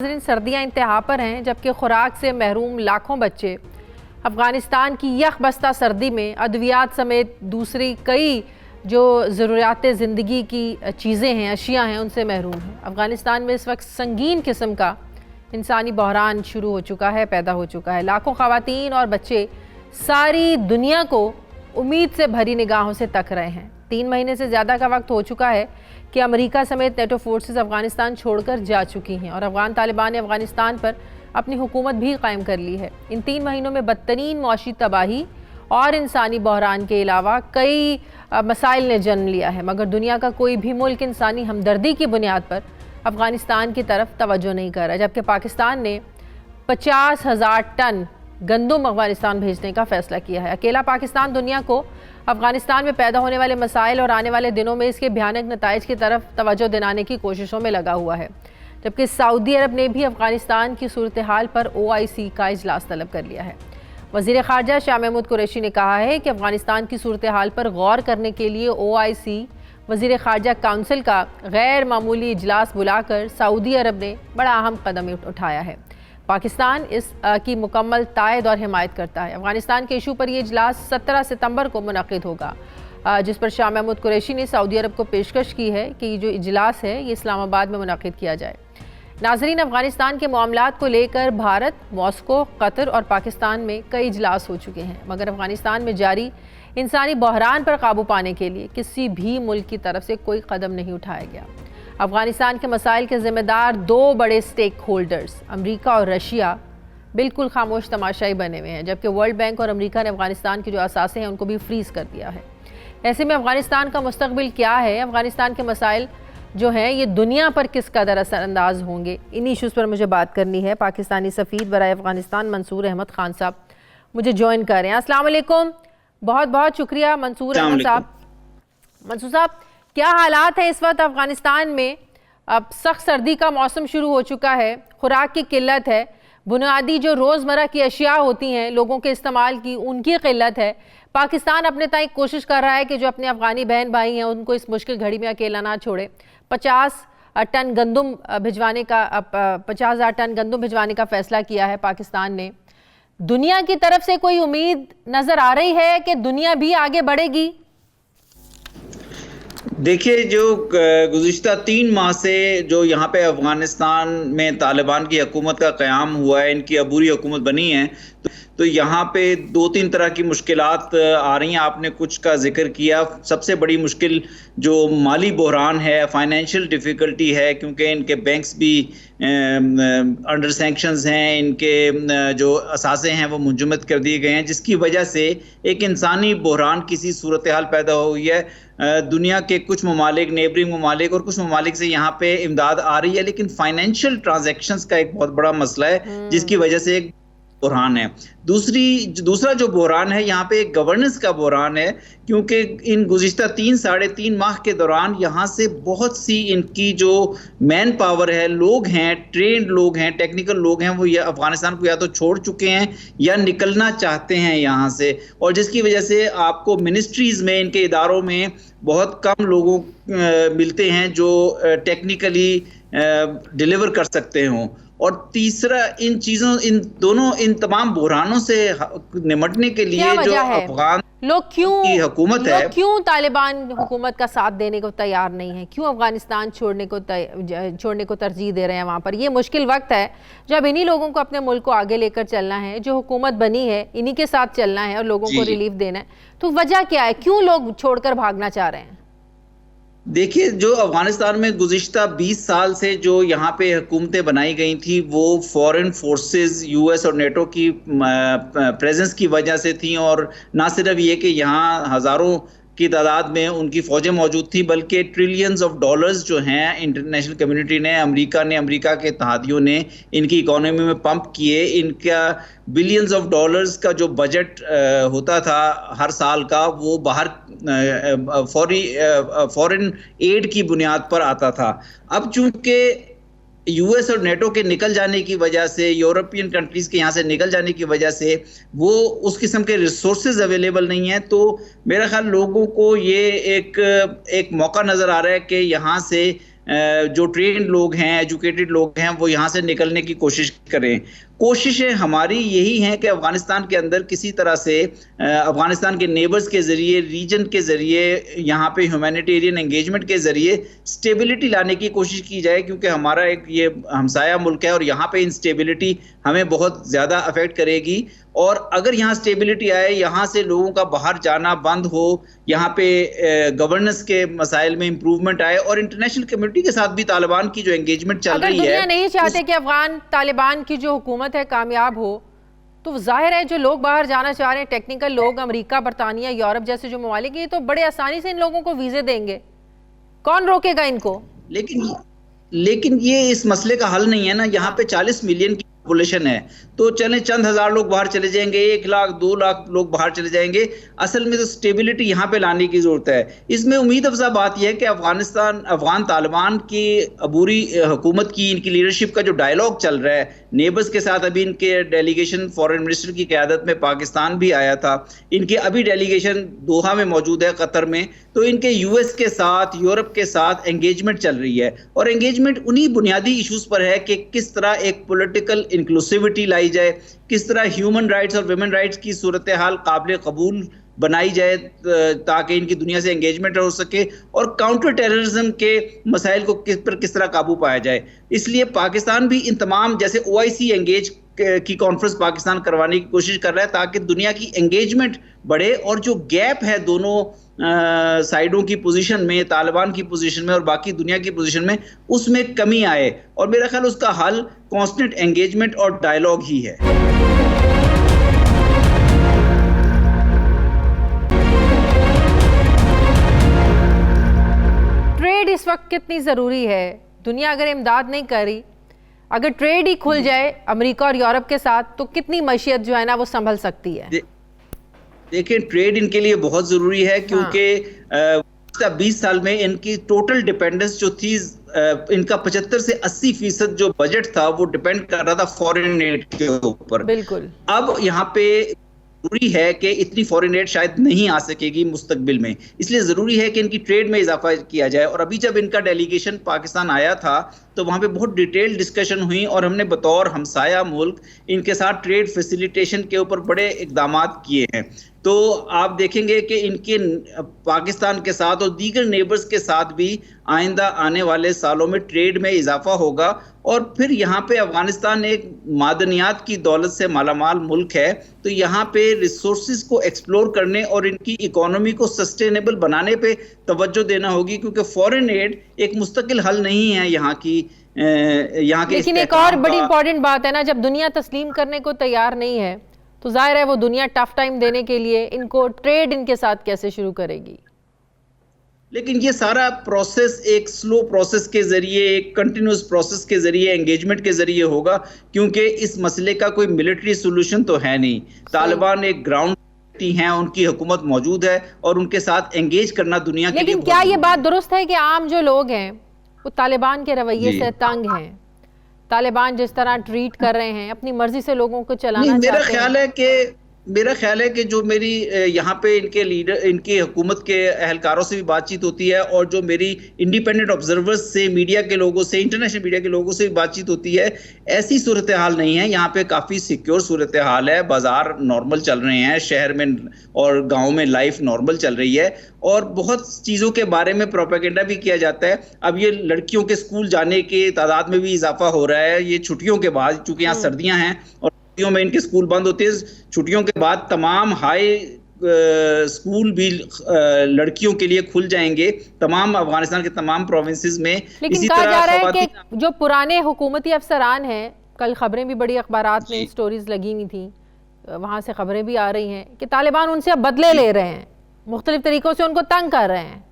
सर्दियां इंतहा पर हैं, जबकि खुराक से महरूम लाखों बच्चे अफ़गानिस्तान की यख बस्ता सर्दी में अद्वियात समेत दूसरी कई जो ज़रूरियात ज़िंदगी की चीज़ें हैं, अशिया हैं, उनसे महरूम हैं। अफ़गानिस्तान में इस वक्त संगीन किस्म का इंसानी बहरान शुरू हो चुका है, पैदा हो चुका है। लाखों ख़वातीन और बच्चे सारी दुनिया को उम्मीद से भरी निगाहों से तक रहे हैं। 3 महीने से ज़्यादा का वक्त हो चुका है कि अमेरिका समेत नेटो फोर्सेस अफ़गानिस्तान छोड़कर जा चुकी हैं और अफ़गान तालिबान ने अफ़गानिस्तान पर अपनी हुकूमत भी कायम कर ली है। इन 3 महीनों में बदतरीन मौशी तबाही और इंसानी बहरान के अलावा कई मसाइल ने जन्म लिया है, मगर दुनिया का कोई भी मुल्क इंसानी हमदर्दी की बुनियाद पर अफ़गानिस्तान की तरफ तवज्जो नहीं कर रहा। जबकि पाकिस्तान ने 50,000 टन गंदम अफ़गानिस्तान भेजने का फ़ैसला किया है। अकेला पाकिस्तान दुनिया को अफ़गानिस्तान में पैदा होने वाले मसाइल और आने वाले दिनों में इसके भयानक नताइज की तरफ तवज्जो दिलाने की कोशिशों में लगा हुआ है। जबकि सऊदी अरब ने भी अफ़गानिस्तान की सूरत हाल पर OIC का इजलास तलब कर लिया है। वज़ीर ख़ारजा शाह महमूद कुरैशी ने कहा है कि अफ़गानिस्तान की सूरत हाल पर गौर करने के लिए OIC वज़ीर ख़ारजा काउंसिल का गैर मामूली इजलास बुलाकर सऊदी अरब ने बड़ा अहम कदम उठाया है। पाकिस्तान इस की मुकम्मल तायद और हिमायत करता है। अफ़गानिस्तान के इशू पर यह इजलास 17 सितंबर को मुनक़िद होगा, जिस पर शाह महमूद कुरैशी ने सऊदी अरब को पेशकश की है कि जो इजलास है ये इस्लामाबाद में मुनक़िद किया जाए। नाज़रीन, अफ़गानिस्तान के मामलात को लेकर भारत, मॉस्को, कतर और पाकिस्तान में कई इजलास हो चुके हैं, मगर अफ़गानिस्तान में जारी इंसानी बहरान पर काबू पाने के लिए किसी भी मुल्क की तरफ से कोई कदम नहीं उठाया गया। अफ़गानिस्तान के मसाइल के ज़िम्मेदार 2 बड़े स्टेक होल्डर्स अमरीका और रशिया बिल्कुल खामोश तमाशाई बने हुए हैं, जबकि वर्ल्ड बैंक और अमरीका ने अफ़गानिस्तान के जो असासे हैं उनको भी फ्रीज़ कर दिया है। ऐसे में अफ़गानिस्तान का मुस्तक़बिल क्या है, अफ़गानिस्तान के मसाइल जो हैं ये दुनिया पर किस कदर असरअंदाज होंगे, इन इशूज़ पर मुझे बात करनी है। पाकिस्तानी सफ़ीर बराए अफ़गानिस्तान मंसूर अहमद ख़ान साहब मुझे ज्वाइन कर रहे हैं। अस्सलाम वालेकुम, बहुत बहुत शुक्रिया मंसूर अहमद साहब। मंसूर साहब, क्या हालात है इस वक्त अफ़गानिस्तान में? अब सख्त सर्दी का मौसम शुरू हो चुका है, खुराक की किल्लत है, बुनियादी जो रोज़मर्रा की अशिया होती हैं लोगों के इस्तेमाल की, उनकी किल्लत है। पाकिस्तान अपने ताई कोशिश कर रहा है कि जो अपने अफ़गानी बहन भाई हैं उनको इस मुश्किल घड़ी में अकेला ना छोड़े। 50 टन गंदम भिजवाने का 50,000 टन गंदम भिजवाने का फ़ैसला किया है पाकिस्तान ने। दुनिया की तरफ से कोई उम्मीद नज़र आ रही है कि दुनिया भी आगे बढ़ेगी? देखिए, जो गुज़िश्ता 3 माह से जो यहाँ पे अफ़गानिस्तान में तालिबान की हुकूमत का क़याम हुआ है, इनकी अबूरी हुकूमत बनी है, तो यहाँ पे 2-3 तरह की मुश्किलात आ रही हैं। आपने कुछ का जिक्र किया। सबसे बड़ी मुश्किल जो माली बहरान है, फाइनेंशियल डिफ़िकल्टी है, क्योंकि इनके बैंक्स भी अंडर सैंक्शंस हैं, इनके जो असासे हैं वो मुंजमद कर दिए गए हैं, जिसकी वजह से एक इंसानी बहरान किसी सूरत हाल पैदा हुई है। दुनिया के कुछ ममालिक, नेबरिंग ममालिक और कुछ ममालिक से यहाँ पे इमदाद आ रही है, लेकिन फाइनेंशियल ट्रांजैक्शंस का एक बहुत बड़ा मसला है, जिसकी वजह से एक बहरान है। दूसरा जो बहरान है यहाँ पे एक गवर्नेंस का बहरान है, क्योंकि इन गुज़िश्ता 3-3.5 माह के दौरान यहाँ से बहुत सी इनकी जो मैन पावर है, लोग हैं, ट्रेंड लोग हैं, टेक्निकल लोग हैं, वो या अफ़गानिस्तान को या तो छोड़ चुके हैं या निकलना चाहते हैं यहाँ से, और जिसकी वजह से आपको मिनिस्ट्रीज़ में, इनके इदारों में बहुत कम लोगों मिलते हैं जो टेक्निकली डिलीवर कर सकते हों। और तीसरा, इन तमाम बहरानों से निमटने के लिए जो अफगान लोग की हुकूमत है, क्यों तालिबान हुकूमत का साथ देने को तैयार नहीं है, क्यों अफगानिस्तान छोड़ने को तरजीह दे रहे हैं वहाँ पर? ये मुश्किल वक्त है जब इन्हीं लोगों को अपने मुल्क को आगे लेकर चलना है, जो हुकूमत बनी है इन्हीं के साथ चलना है और लोगों को रिलीफ देना है। तो वजह क्या है, क्यों लोग छोड़कर भागना चाह रहे हैं? देखिए, जो अफ़गानिस्तान में गुज़िश्ता 20 साल से जो यहाँ पे हुकूमतें बनाई गई थी, वो फॉरेन फोर्सेस, US और नेटो की प्रेजेंस की वजह से थी, और ना सिर्फ ये कि यहाँ हज़ारों की तादाद में उनकी फ़ौजें मौजूद थी, बल्कि ट्रिलियंस ऑफ डॉलर्स जो हैं इंटरनेशनल कम्युनिटी ने, अमेरिका के इत्तेहादियों ने इनकी इकोनॉमी में पंप किए। इनका बिलियंस ऑफ डॉलर्स का जो बजट होता था हर साल का, वो बाहर फॉरेन एड की बुनियाद पर आता था। अब चूंकि US और नेटो के निकल जाने की वजह से, यूरोपियन कंट्रीज के यहाँ से निकल जाने की वजह से वो उस किस्म के रिसोर्सेज अवेलेबल नहीं हैं, तो मेरा ख्याल लोगों को ये एक मौका नज़र आ रहा है कि यहाँ से जो ट्रेंड लोग हैं, एजुकेटेड लोग हैं, वो यहाँ से निकलने की कोशिश करें। कोशिशें हमारी यही हैं कि अफगानिस्तान के अंदर किसी तरह से अफगानिस्तान के नेबर्स के ज़रिए, रीजन के ज़रिए, यहाँ पे ह्यूमैनिटेरियन एंगेजमेंट के ज़रिए स्टेबिलिटी लाने की कोशिश की जाए, क्योंकि हमारा एक ये हमसाया मुल्क है और यहाँ पे इंस्टेबिलिटी हमें बहुत ज़्यादा अफेक्ट करेगी। और अगर यहाँ स्टेबिलिटी आए, यहाँ से लोगों का बाहर जाना बंद हो, यहाँ पे गवर्नेंस के मसाइल में इम्प्रूवमेंट आए और इंटरनेशनल कम्युनिटी के साथ भी तालिबान की जो एंगेजमेंट चल रही है, दुनिया नहीं चाहते कि अफगान तालिबान की जो हुकूमत है कामयाब हो, तो जाहिर है जो लोग बाहर जाना चाह रहे हैं, टेक्निकल लोग, अमेरिका, बरतानिया, यूरोप जैसे जो ममालिक, ये तो बड़े आसानी से इन लोगों को वीजे देंगे। कौन रोकेगा इनको? लेकिन ये इस मसले का हल नहीं है ना। यहाँ पे 40 मिलियन की पॉपुलेशन है, तो चले चंद हजार लोग बाहर चले जाएंगे, 1 लाख 2 लाख लोग बाहर चले जाएंगे। असल में तो स्टेबिलिटी यहाँ पे लाने की जरूरत है। इसमें उम्मीद अफजा बात यह है कि अफगान तालिबान की अबूरी हुकूमत की, इनकी लीडरशिप का जो डायलॉग चल रहा है नेबर्स के साथ, अभी इनके डेलीगेशन फॉरेन मिनिस्टर की क़यादत में पाकिस्तान भी आया था, इनके अभी डेलीगेशन दोहा में मौजूद है, कतर में, तो इनके यूएस के साथ, यूरोप के साथ एंगेजमेंट चल रही है। और एंगेजमेंट उन्हीं बुनियादी इशूज पर है कि किस तरह एक पॉलिटिकल इंक्लूसिविटी लाई जाए, किस तरह ह्यूमन राइट्स और वुमेन राइट्स की सूरत हाल काबिल कबूल बनाई जाए ताकि इनकी दुनिया से एंगेजमेंट हो सके, और काउंटर टेररिज्म के मसाइल को किस तरह काबू पाया जाए। इसलिए पाकिस्तान भी इन तमाम, जैसे OIC एंगेज की कॉन्फ्रेंस पाकिस्तान करवाने की कोशिश कर रहा है ताकि दुनिया की एंगेजमेंट बढ़े और जो गैप है दोनों साइडों की पोजीशन में, तालिबान की पोजीशन में और बाकी दुनिया की पोजीशन में, उसमें कमी आए। और मेरा ख्याल उसका हल कांस्टेंट एंगेजमेंट और डायलॉग ही है। ट्रेड इस वक्त कितनी ज़रूरी है? दुनिया अगर इमदाद नहीं करी, अगर ट्रेड ही खुल जाए अमेरिका और यूरोप के साथ, तो कितनी मईशत जो है ना वो संभल सकती है? देखिए, ट्रेड इनके लिए बहुत ज़रूरी है, क्योंकि 20 साल में इनकी टोटल डिपेंडेंस जो थी, इनका 75 से 80% जो बजट था वो डिपेंड कर रहा था फॉरेन एड के ऊपर। बिल्कुल। अब यहाँ पे जरूरी है कि इतनी फॉरेन एड शायद नहीं आ सकेगी मुस्तकबिल में, इसलिए ज़रूरी है कि इनकी ट्रेड में इजाफा किया जाए। और अभी जब इनका डेलीगेशन पाकिस्तान आया था तो वहाँ पे बहुत डिटेल डिस्कशन हुई और हमने बतौर हमसाया मुल्क इनके साथ ट्रेड फैसिलिटेशन के ऊपर बड़े इकदाम किए हैं। तो आप देखेंगे कि इनके पाकिस्तान के साथ और दीगर नेबर्स के साथ भी आइंदा आने वाले सालों में ट्रेड में इजाफा होगा। और फिर यहाँ पे अफगानिस्तान एक मादनियात की दौलत से मालामाल मुल्क है, तो यहाँ पे रिसोर्सेज को एक्सप्लोर करने और इनकी इकोनॉमी को सस्टेनेबल बनाने पे तवज्जो देना होगी, क्योंकि फॉरेन एड एक मुस्तकिल हल नहीं है यहाँ के। लेकिन एक और बड़ी इंपॉर्टेंट बात है ना, जब दुनिया तस्लीम करने को तैयार नहीं है तो जाहिर है वो दुनिया टफ टाइम देने के लिए इनको ट्रेड इनके साथ कैसे शुरू करेगी? लेकिन ये सारा प्रोसेस एक स्लो प्रोसेस के जरिए, एक कंटिन्यूस प्रोसेस के जरिए, एंगेजमेंट के जरिए होगा, क्योंकि इस मसले का कोई मिलिट्री सोल्यूशन तो है नहीं। तालिबान एक ग्राउंड हैं, उनकी हुकूमत मौजूद है और उनके साथ एंगेज करना दुनिया के लिए। लेकिन क्या ये बात दुरुस्त है कि आम जो लोग हैं वो तालिबान के रवैये से तंग हैं? तालिबान जिस तरह ट्रीट कर रहे हैं, अपनी मर्जी से लोगों को चलाना चाहते हैं। मेरा ख्याल है कि जो मेरी यहाँ पे इनके लीडर, इनकी हुकूमत के अहलकारों से भी बातचीत होती है और जो मेरी इंडिपेंडेंट ऑब्जर्वर्स से, मीडिया के लोगों से, इंटरनेशनल मीडिया के लोगों से भी बातचीत होती है, ऐसी सूरत हाल नहीं है। यहाँ पे काफ़ी सिक्योर सूरत हाल है, बाजार नॉर्मल चल रहे हैं, शहर में और गाँव में लाइफ नॉर्मल चल रही है और बहुत चीज़ों के बारे में प्रोपेगेंडा भी किया जाता है। अब ये लड़कियों के स्कूल जाने की तादाद में भी इजाफा हो रहा है, ये छुट्टियों के बाद, चूँकि यहाँ सर्दियाँ हैं और में इनके स्कूल बंद होते हैं, छुट्टियों के बाद तमाम हाई स्कूल भी लड़कियों के लिए खुल जाएंगे तमाम अफगानिस्तान के तमाम प्रोविंसेस में। लेकिन कहा जा रहा है कि जो पुराने हुकूमती अफसरान हैं, कल खबरें भी बड़ी अखबारात में स्टोरीज लगी हुई थी, वहां से खबरें भी आ रही हैं कि तालिबान उनसे अब बदले ले रहे हैं, मुख्तलिफ तरीकों से उनको तंग कर रहे हैं।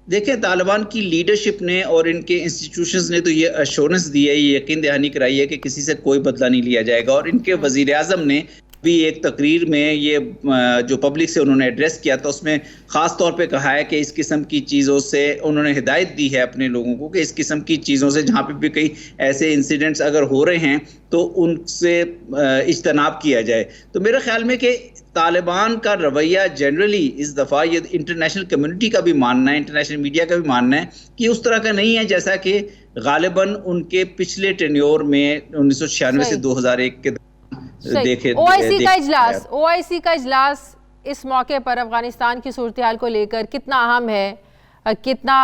देखें, तालिबान की लीडरशिप ने और इनके इंस्टीट्यूशंस ने तो ये एश्योरेंस दी है, ये यकीन दहानी कराई है कि किसी से कोई बदला नहीं लिया जाएगा। और इनके वजीर आज़म ने भी एक तकरीर में ये जो पब्लिक से उन्होंने एड्रेस किया था उसमें ख़ास तौर पे कहा है कि इस किस्म की चीज़ों से उन्होंने हिदायत दी है अपने लोगों को कि इस किस्म की चीज़ों से जहाँ पे भी कई ऐसे इंसिडेंट्स अगर हो रहे हैं तो उनसे इज्तनाब किया जाए। तो मेरे ख्याल में कि तालिबान का रवैया जनरली इस दफ़ा ये इंटरनेशनल कम्युनिटी का भी मानना है, इंटरनेशनल मीडिया का भी मानना है कि उस तरह का नहीं है जैसा कि गालिबन उनके पिछले टेन्योर में 1996 से 2001 के देखे ओआईसी का इजलास इस मौके पर अफगानिस्तान की सूरत हाल को लेकर कितना अहम है, कितना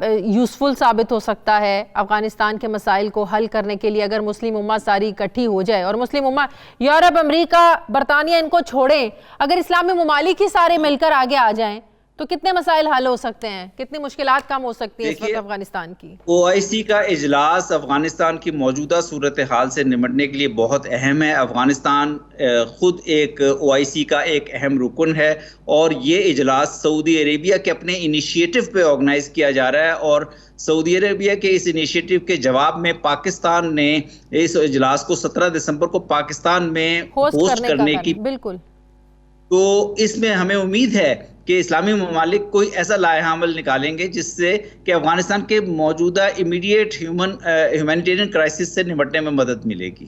यूज़फुल साबित हो सकता है अफगानिस्तान के मसाइल को हल करने के लिए अगर मुस्लिम उम्मा सारी इकट्ठी हो जाए और मुस्लिम उम्मा यूरोप, अमेरिका, बरतानिया इनको छोड़ें, अगर इस्लामी ममालिक ही सारे मिलकर आगे आ जाएं तो कितने मसाइल हल हो सकते हैं, कितनी मुश्किलात कम हो सकती है इस वक्त अफगानिस्तान की। ओआईसी का इजलास अफगानिस्तान की मौजूदा सूरत हाल से निपटने के लिए बहुत अहम है। अफगानिस्तान खुद एक ओआईसी का एक अहम रुकन है और ये इजलास सऊदी अरेबिया के अपने इनिशिएटिव पे ऑर्गेनाइज किया जा रहा है और सऊदी अरेबिया के इस इनिशिएटिव के जवाब में पाकिस्तान ने इस इजलास को 17 दिसंबर को पाकिस्तान में होस्ट करने की बिल्कुल। तो इसमें हमें उम्मीद है कि इस्लामी ममालिक कोई ऐसा लाएहामल निकालेंगे जिससे कि अफगानिस्तान के मौजूदा इमीडिएट ह्यूमैनिटेरियन क्राइसिस से निपटने में मदद मिलेगी।